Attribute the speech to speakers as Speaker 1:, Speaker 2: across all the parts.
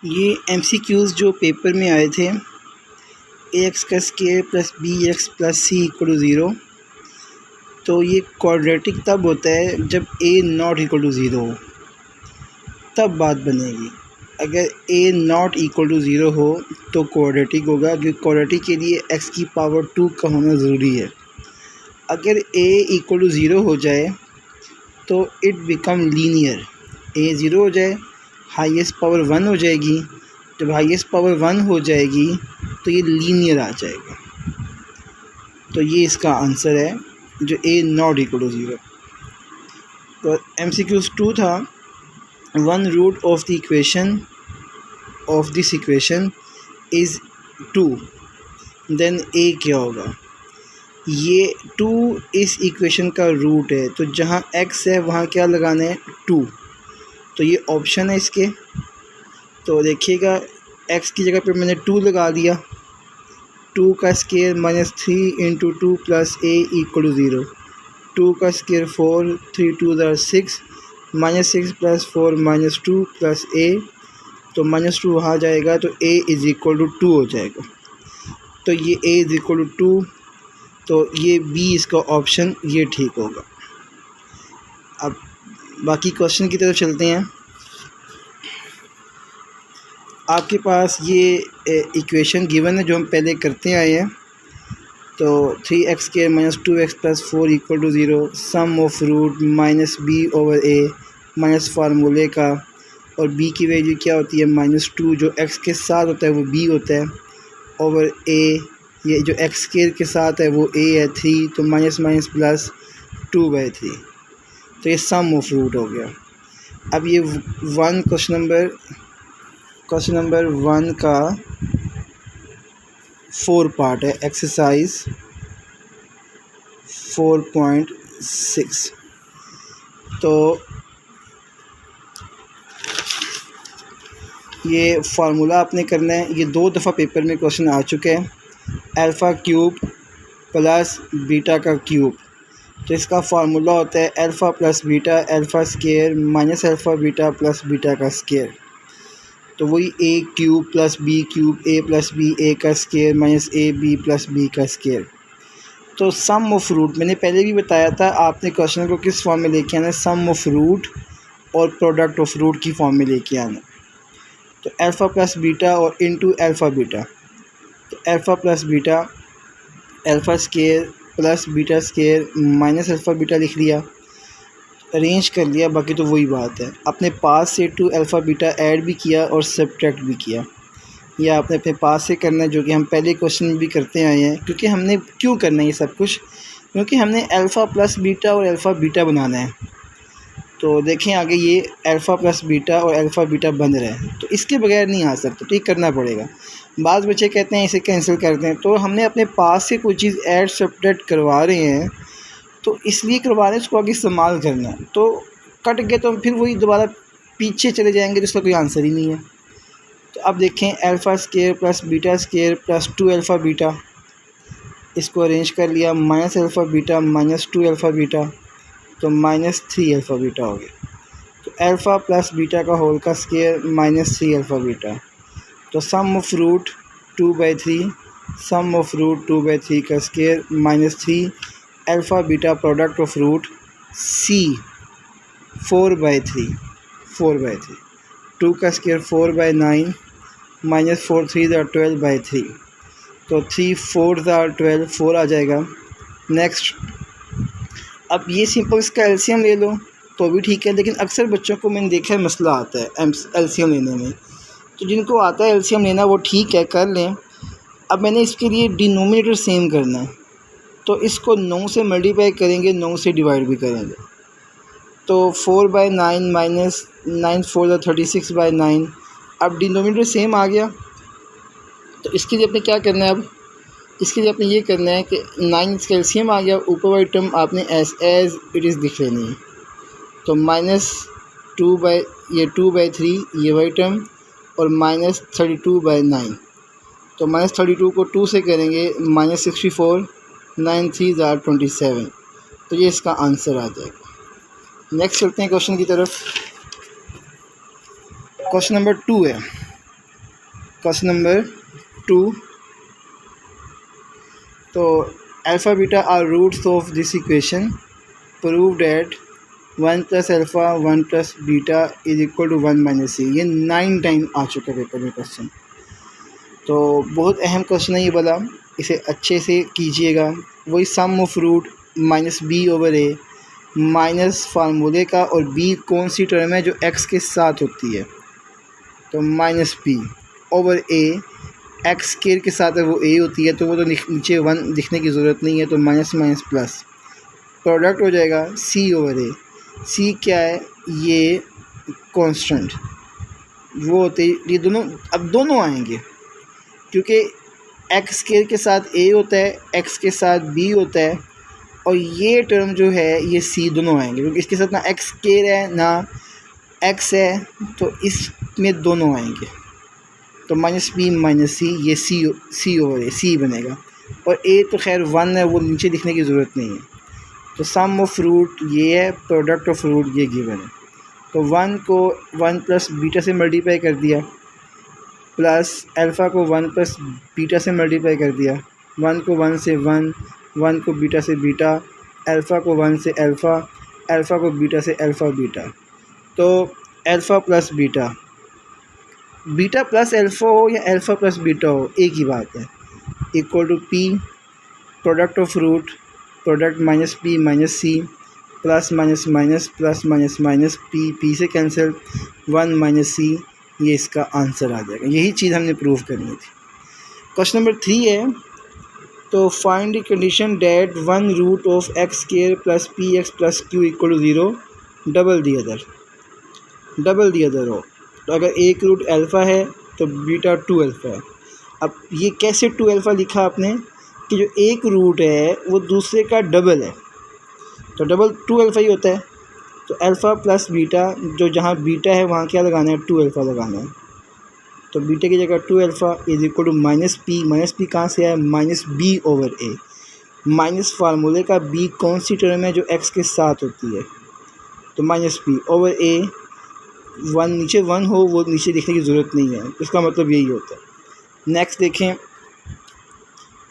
Speaker 1: ये MCQs जो paper में आए थे, ax का square plus bx plus c equal to 0। तो ये क्वाड्रेटिक तब होता है जब a नॉट इक्वल टू 0 हो, तब बात बनेगी। अगर a नॉट इक्वल टू 0 हो तो क्वाड्रेटिक होगा, क्योंकि क्वाड्रेटिक के लिए x की पावर 2 का होना ज़रूरी है। अगर a इक्वल टू 0 हो जाए तो इट बिकम लीनियर। a 0 हो जाए, हाईएस्ट पावर 1 हो जाएगी। जब हाईएस्ट पावर 1 हो जाएगी तो ये लीनियर आ जाएगा। तो ये इसका आंसर है, जो a नॉट इक्वल टू 0। तो MCQs 2 था, 1 root of the equation of this equation is 2, then a क्या होगा। ये 2 इस इक्वेशन का रूट है, तो जहाँ x है वहाँ क्या लगाना है, 2। तो ये ऑप्शन है इसके। तो देखिएगा, x की जगह पे मैंने 2 लगा दिया। 2 का square -3 into 2 plus a equal to 0। 2 का स्केयर 4, 3 2 6, -6 प्लस 4 -2 प्लस a। तो -2 वहाँ जाएगा तो a इज़ इक्वल टू 2 हो जाएगा। तो ये a इज़ इक्वल टू 2, तो ये बी इसका ऑप्शन ये ठीक होगा। अब बाकी क्वेश्चन की तरफ चलते हैं। आपके पास ये इक्वेशन गिवन है जो हम पहले करते आए हैं। तो 3x square minus 2x plus 4 equal to 0, sum of root minus b over a minus फार्मूले का, और b की वैल्यू क्या होती है, -2। जो x के साथ होता है वो b होता है, ओवर a, ये जो x स्क्वायर के साथ है वो a है 3, तो माइनस माइनस प्लस 2/3। तो ये सम ऑफ रूट हो गया। अब ये क्वेश्चन नंबर 1 का 4 पार्ट है, एक्सरसाइज 4.6। तो ये फार्मूला आपने करना है। ये 2 दफ़ा पेपर में क्वेश्चन आ चुके हैं, अल्फ़ा क्यूब प्लस बीटा का क्यूब। तो इसका फार्मूला होता है alpha plus beta alpha square minus alpha beta plus beta का स्केयर। तो वही a cube plus b cube, a plus b a का square minus a b plus b का स्केयर। तो सम ऑफ रूट मैंने पहले भी बताया था, आपने क्वेश्चन को किस फॉर्म में लेके आना है, सम ऑफ रूट और प्रोडक्ट ऑफ रूट की फॉर्म में लेके आना। तो अल्फ़ा प्लस बीटा और इनटू अल्फ़ा बीटा। तो alpha plus beta alpha square plus beta square minus alpha beta लिख लिया, अरेंज कर लिया। बाकी तो वही बात है, अपने पास से टू अल्फ़ा बीटा ऐड भी किया और सब्ट्रैक्ट भी किया। यह आपने अपने पास से करना है, जो कि हम पहले क्वेश्चन में भी करते आए हैं। क्योंकि हमने क्यों करना है ये सब कुछ, क्योंकि हमने अल्फ़ा प्लस बीटा और अल्फ़ा बीटा बनाना है। तो देखें आगे, ये अल्फ़ा प्लस बीटा और अल्फ़ा बीटा बन रहा है, तो इसके बगैर नहीं आ सकता, तो ये करना पड़ेगा। बाज़ बच्चे कहते हैं इसे कैंसिल कर दें, तो हमने अपने पास से कोई चीज़ ऐड सब्ट्रैक्ट करवा रहे हैं, तो इसलिए करवा रहे हैं, उसको आगे इस्तेमाल करना है। तो कट गए तो फिर वही दोबारा पीछे चले जाएंगे, जिसका कोई आंसर ही नहीं है। तो अब देखें, alpha square plus beta square plus 2 alpha beta, इसको अरेंज कर लिया, minus alpha beta minus 2 alpha beta, तो -3 अल्फ़ा बीटा हो गया। तो अल्फ़ा प्लस बीटा का होल का स्केयर -3 अल्फ़ा बीटा। तो sum of root 2/3, sum of root 2/3 का square -3 alpha beta product of root c 4/3, 2 का स्केयर 4/9 -4 3 12/3। तो 3 4 12, 4 आ जाएगा। नेक्स्ट, अब ये सिंपल इसका एलसीएम ले लो तो भी ठीक है, लेकिन अक्सर बच्चों को मैंने देखा है मसला आता है एलसीएम लेने में। तो जिनको आता है एलसीएम लेना वो ठीक है, कर लें। अब मैंने इसके लिए डिनोमिनेटर सेम करना है, तो इसको 9 से मल्टीप्लाई करेंगे, 9 से डिवाइड भी करेंगे। तो 4/9 माइनस 9 4 36/9। अब डिनोमिनेटर सेम आ गया, तो इसके लिए आपने क्या करना है, अब इसके लिए आपने ये करना है कि 9 इसका एलसीएम आ गया, ऊपर वाली टर्म आपने एज इट इज़ लिख लेनी है। तो -2/3 ये वाली टर्म, और -32/9। तो -32 को 2 से करेंगे, -64, 9 3 27। तो ये इसका आंसर आ जाएगा। नेक्स्ट चलते हैं क्वेश्चन की तरफ। क्वेश्चन नंबर 2 है, क्वेश्चन नंबर 2, तो alpha beta are roots of this equation, prove that 1 + alpha 1 + beta is equal to 1 - c. ये 9 टाइम आ चुका है पेपर में क्वेश्चन, तो बहुत अहम क्वेश्चन है ये वाला, इसे अच्छे से कीजिएगा। वही सम ऑफ रूट -b/a माइनस फार्मूले का, और b कौन सी टर्म है जो x के साथ होती है, तो -b/a, एक्स स्केयर के साथ है वो a होती है, तो वो तो नीचे 1 लिखने की ज़रूरत नहीं है, तो माइनस माइनस प्लस प्रोडक्ट हो जाएगा c/a। c क्या है, ये कांस्टेंट वो होते, ये दोनों अब दोनों आएंगे क्योंकि एक्स स्केयर के साथ a होता है, x के साथ b होता है, और ये टर्म जो है ये c दोनों आएंगे क्योंकि इसके साथ ना एक्स स्केयर है ना x है, तो इसमें दोनों आएंगे। तो -b - c, ये c/a बनेगा, और a तो खैर 1 है, वो नीचे लिखने की ज़रूरत नहीं है। तो सम ऑफ रूट ये है, प्रोडक्ट ऑफ रूट ये गिवन है। तो 1 को 1 + बीटा से मल्टीप्लाई कर दिया, प्लस अल्फ़ा को 1 + बीटा से मल्टीप्लाई कर दिया, 1 को 1 से 1, 1 को बीटा से बीटा, अल्फ़ा को 1 से अल्फ़ा, अल्फ़ा को बीटा से अल्फ़ा बीटा। तो alpha plus beta, beta plus alpha हो या अल्फ़ा प्लस बीटा हो एक ही बात है, equal to p, product of root, product -b - c, plus minus minus plus minus minus p से कैंसिल, 1 - c, ये इसका आंसर आ जाएगा। यही चीज़ हमने प्रूव करनी थी। क्वेश्चन नंबर 3 है, तो find the condition that 1 root of x² + px + q = 0, double the other हो। तो अगर एक रूट अल्फ़ा है तो बीटा 2 अल्फ़ा है। अब ये कैसे 2 अल्फ़ा लिखा आपने कि जो एक रूट है वो दूसरे का डबल है, तो डबल 2 अल्फ़ा ही होता है। तो अल्फ़ा प्लस बीटा, जो जहाँ बीटा है वहाँ क्या लगाना है, 2 अल्फ़ा लगाना है। तो बीटा की जगह 2 alpha is equal to -p कहाँ से आया, -b/a। माइनस फार्मूले का b कौन सी टर्म है जो x के साथ होती है, तो -p/a। 1 नीचे 1 हो वो नीचे लिखने की ज़रूरत नहीं है, इसका मतलब यही होता है। नेक्स्ट देखें,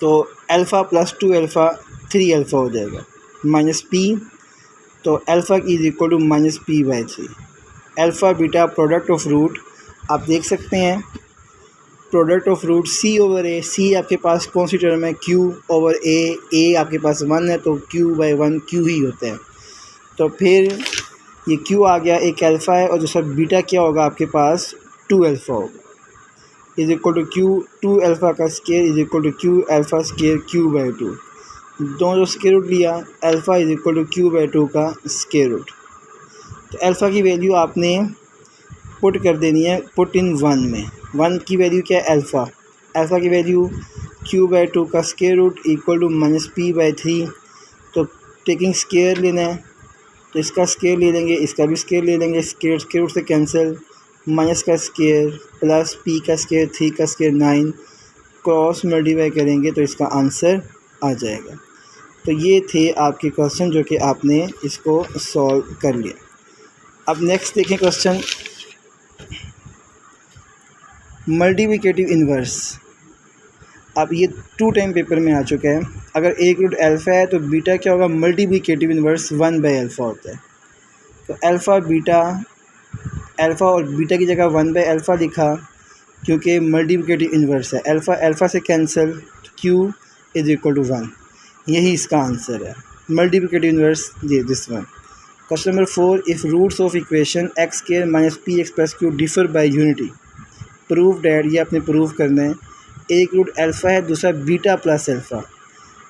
Speaker 1: तो अल्फ़ा प्लस 2 अल्फ़ा 3 अल्फ़ा हो जाएगा, -p, तो alpha is equal to -p/3। Alpha beta product of root, आप देख सकते हैं product of root c/a, c आपके पास कौन सी टर्म है, q/a आपके पास 1 है, तो q/1 q ही होता है। तो फिर ये q आ गया, एक अल्फ़ा है, और दूसरा बीटा क्या होगा आपके पास, 2 अल्फ़ा होगा, is equal to q, 2 alpha का square is equal to q alpha square q/2। दोनों स्केयर रूट लिया, alpha is equal to q/2 का स्केयर रूट। तो अल्फ़ा की वैल्यू आपने पुट कर देनी है, पुट इन 1 में। 1 की वैल्यू क्या है, अल्फ़ा की वैल्यू q/2 का square root equal to -p/3। तो टेकिंग स्केयर लेना है, तो इसका स्केयर ले लेंगे, इसका भी स्केयर ले लेंगे, स्केयर रूट से कैंसिल, माइनस का स्केयर प्लस p का स्केयर 3 का स्केयर 9, क्रॉस मल्टीप्लाई करेंगे तो इसका आंसर आ जाएगा। तो ये थे आपके क्वेश्चन जो कि आपने इसको सॉल्व कर लिया। अब नेक्स्ट देखें क्वेश्चन, मल्टीप्लिकेटिव इन्वर्स। अब ये 2 टाइम पेपर में आ चुका है। अगर एक रूट अल्फ़ा है तो बीटा क्या होगा, मल्टीप्लिकेटिव इन्वर्स 1/अल्फ़ा होता है। तो अल्फ़ा और बीटा की जगह 1/अल्फ़ा लिखा क्योंकि मल्टीप्लिकेटिव इन्वर्स है। अल्फ़ा से cancel, q is equal to 1, यही इसका आंसर है, multiplicative inverse this one. Question number 4, if roots of equation x² - px + q differ by unity, prove that, ये आपने प्रूव करना है। एक रूट अल्फ़ा है, दूसरा बीटा प्लस अल्फ़ा।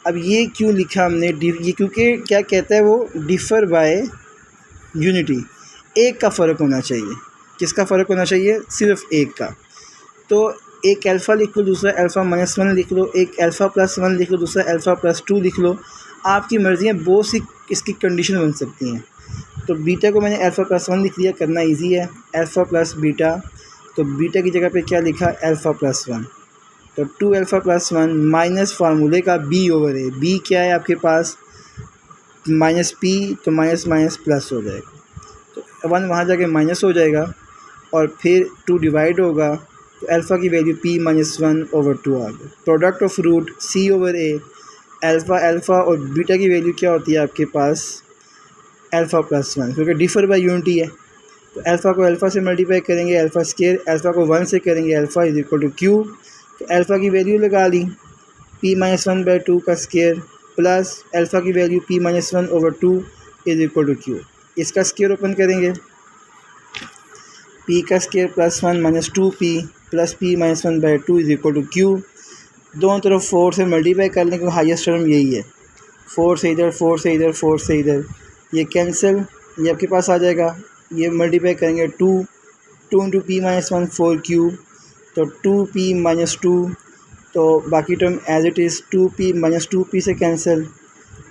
Speaker 1: अब ये क्यों लिखा हमने, ये क्योंकि क्या कहता है वो, डिफ़र बाय यूनिटी, एक का फ़र्क होना चाहिए। किसका फ़र्क होना चाहिए, सिर्फ एक का। तो एक अल्फ़ा लिख लो, दूसरा अल्फ़ा -1 लिख लो, एक अल्फ़ा प्लस 1 लिख लो, दूसरा अल्फ़ा प्लस 2 लिख लो, आपकी मर्ज़ी है, बहुत सी इसकी कंडीशन बन सकती हैं। तो बीटा को मैंने अल्फ़ा प्लस 1 लिख दिया, करना इजी है, अल्फ़ा प्लस बीटा, तो बीटा की जगह पे क्या लिखा, अल्फ़ा प्लस 1, तो 2 अल्फ़ा प्लस 1 माइनस फार्मूले का b/a, b क्या है आपके पास, -p, तो माइनस माइनस प्लस हो जाएगा, तो 1 वहाँ जाके माइनस हो जाएगा, और फिर 2 डिवाइड होगा, तो अल्फ़ा की वैल्यू p-1/2 आ गई। Product of root c/a, alpha और बीटा की वैल्यू क्या होती है आपके पास अल्फ़ा प्लस 1, क्योंकि डिफ़र बाय यूनिटी है। तो अल्फ़ा को अल्फ़ा से मल्टीप्लाई करेंगे अल्फ़ा स्केयर, अल्फ़ा को 1 से करेंगे alpha is equal two cube. तो अल्फ़ा की वैल्यू लगा ली p-1/2 का स्केयर प्लस अल्फ़ा की value p-1/2 is equal two cube. इसका स्केयर ओपन करेंगे, p का square plus 1 minus 2p plus p-1/2 is equal two cube. दोनों तरफ 4 से मल्टीप्लाई कर लें क्योंकि हाईएस्ट टर्म यही है। 4 से इधर, 4 से इधर, 4 से इधर, ये कैंसिल, ये आपके पास आ जाएगा। ये मल्टीप्लाई करेंगे 2 इंटू p-1 4 क्यूब, तो 2p-2, तो बाकी term as it is 2p-2p से कैंसिल,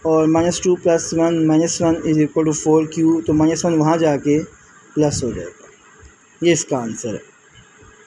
Speaker 1: और -2 + 1 इज इक्वल टू 4 क्यूब, तो -1 वहाँ जाके प्लस हो जाएगा। ये इसका आंसर है।